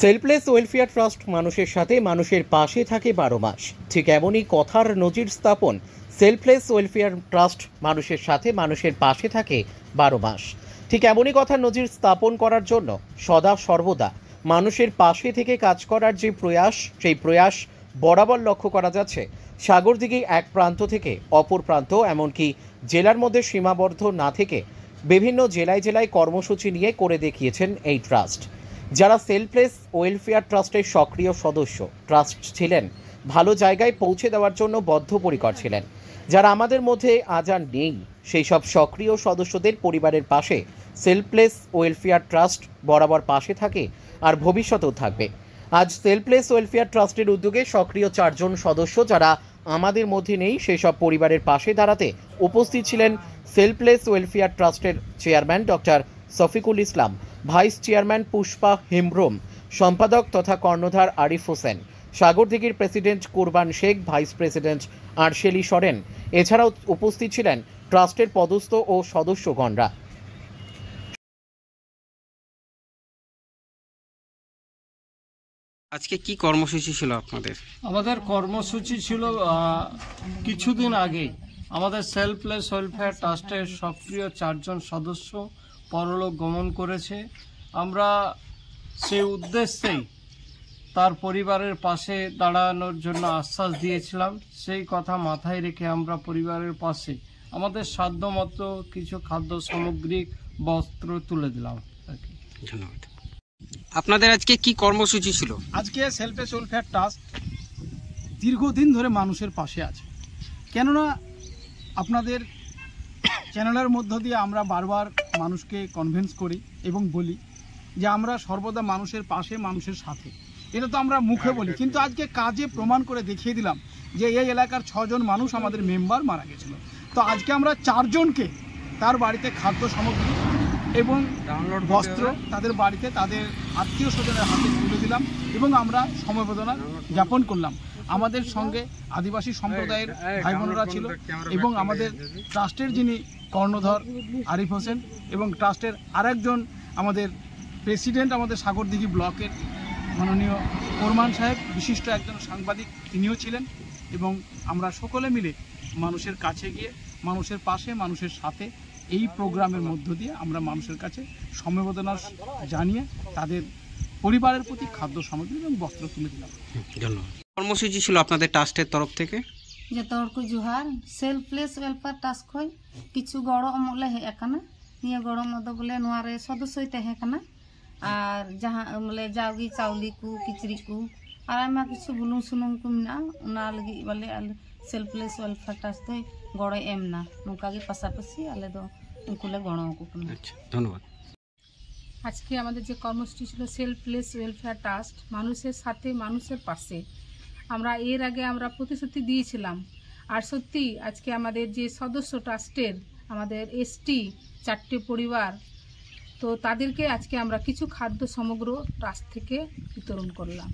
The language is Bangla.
সেলফলেস ওয়েলফেয়ার ট্রাস্ট মানুষের সাথে মানুষের পাশে থাকে 12 মাস। ঠিক এমনই কথার নজির স্থাপন সেলফলেস ওয়েলফেয়ার ট্রাস্ট মানুষের সাথে মানুষের পাশে থাকে 12 মাস। ঠিক এমনই কথার নজির স্থাপন করার জন্য সদা সর্বদা মানুষের পাশে থেকে কাজ করার যে প্রয়াস, সেই প্রয়াস বরাবর লক্ষ্য করা যাচ্ছে সাগরদিঘি এক প্রান্ত থেকে অপর প্রান্ত, এমনকি জেলার মধ্যে সীমাবদ্ধ না থেকে বিভিন্ন জেলায় জেলায় কর্মসূচি নিয়ে করে দেখিয়েছেন এই ট্রাস্ট। যারা সেলফলেস ওয়েলফেয়ার ট্রাস্টের সক্রিয় সদস্য, ট্রাস্ট ছিলেন ভালো জায়গায় পৌঁছে দেওয়ার জন্য বদ্ধপরিকর ছিলেন। যারা আমাদের মধ্যে আজ আর নেই, সেই সব সক্রিয় সদস্যদের পরিবারের পাশে সেলফলেস ওয়েলফেয়ার ট্রাস্ট বরাবর পাশে থাকে আর ভবিষ্যতেও থাকবে। আজ সেলফলেস ওয়েলফেয়ার ট্রাস্টের উদ্যোগে সক্রিয় 4 জন সদস্য যারা আমাদের মধ্যে নেই, সেই সব পরিবারের পাশে দাঁড়াতে উপস্থিত ছিলেন সেলফলেস ওয়েলফেয়ার ট্রাস্টের chairman doctor Shafiqul Islam, vice chairman Pushpa Hembram, সম্পাদক তথা কর্ণধার আরিফ হোসেন, সাগরদিঘির প্রেসিডেন্ট কুরবান শেখ, ভাইস প্রেসিডেন্ট আরশেলি সরেন। এছাড়াও উপস্থিত ছিলেন ট্রাস্টের পদস্থ ও সদস্যগণরা। আজকে কি কর্মসূচি ছিল আপনাদের? আমাদের কর্মসূচি ছিল কিছুদিন আগে আমাদের সেলফলেস ওয়েলফেয়ার ট্রাস্টের সক্রিয় 4 জন সদস্য পরলোক গমন করেছে। আমরা সেই উদ্দেশ্যেই তার পরিবারের পাশে দাঁড়ানোর জন্য আশ্বাস দিয়েছিলাম। সেই কথা মাথায় রেখে আমরা পরিবারের পাশে আমাদের সাধ্যমতো কিছু খাদ্য সামগ্রী, বস্ত্র তুলে দিলাম। ধন্যবাদ। আপনাদের আজকে কি কর্মসূচি ছিল? আজকে সেলফলেস ওয়েলফেয়ার ট্রাস্ট দীর্ঘদিন ধরে মানুষের পাশে আছে। কেননা আপনাদের চ্যানেলের মধ্য দিয়ে আমরা বারবার মানুষকে কনভিন্স করি এবং বলি যে আমরা সর্বদা মানুষের পাশে, মানুষের সাথে। এটা তো আমরা মুখে বলি, কিন্তু আজকে কাজে প্রমাণ করে দেখিয়ে দিলাম যে এই এলাকার 6 জন মানুষ আমাদের মেম্বার মারা গেছিল। তো আজকে আমরা 4 জনকে তার বাড়িতে খাদ্য সামগ্রী এবং বস্ত্র তাদের বাড়িতে তাদের আত্মীয় স্বজনের হাতে তুলে দিলাম এবং আমরা সমবেদনা জ্ঞাপন করলাম। আমাদের সঙ্গে আদিবাসী সম্প্রদায়ের ভাই বোনেরা ছিল এবং আমাদের ট্রাস্টের যিনি কর্ণধর আরিফ হোসেন এবং ট্রাস্টের আরেকজন আমাদের প্রেসিডেন্ট, আমাদের সাগরদিঘি ব্লকের মাননীয় কোরমান সাহেব, বিশিষ্ট একজন সাংবাদিক, তিনিও ছিলেন। এবং আমরা সকলে মিলে মানুষের কাছে গিয়ে মানুষের পাশে, মানুষের সাথে এই প্রোগ্রামের মধ্য দিয়ে আমরা মানুষের কাছে সমবেদনা জানিয়ে তাদের পরিবারের প্রতি খাদ্য সামগ্রী এবং বস্ত্র তুলে দিলাম। ধন্যবাদ। কর্মসূচি ছিল আপনাদের ট্রাস্টের তরফ থেকে? जत को जुहार सेल्फलेस वेलफेयर टास्क खय किछु गड़ो अमले हे एकना निया गड़ो मद बोले नोरे सदस्य तहे कना और जहां बोले जावगी चावली को किचरी को और आमा किछु बुलुं सुनुं को मिना उना लगी बोले सेल्फलेस वेलफेयर टास्क तो गड़ो एमना नुका के पासापासी आले दो उनकुले गणो को। আচ্ছা, ধন্যবাদ। আজকে আমাদের যে কর্মসূচি ছিল সেলফলেস ওয়েলফেয়ার ট্রাস্ট মানুষের সাথে, মানুষের পাশে। আমরা এর আগে আমরা প্রতিশ্রুতি দিয়েছিলাম, আর সত্যি আজকে আমাদের যে সদস্য ট্রাস্টের আমাদের এসটি 4টে পরিবার, তো তাদেরকে আজকে আমরা কিছু খাদ্য সামগ্রী ট্রাস্ট থেকে বিতরণ করলাম।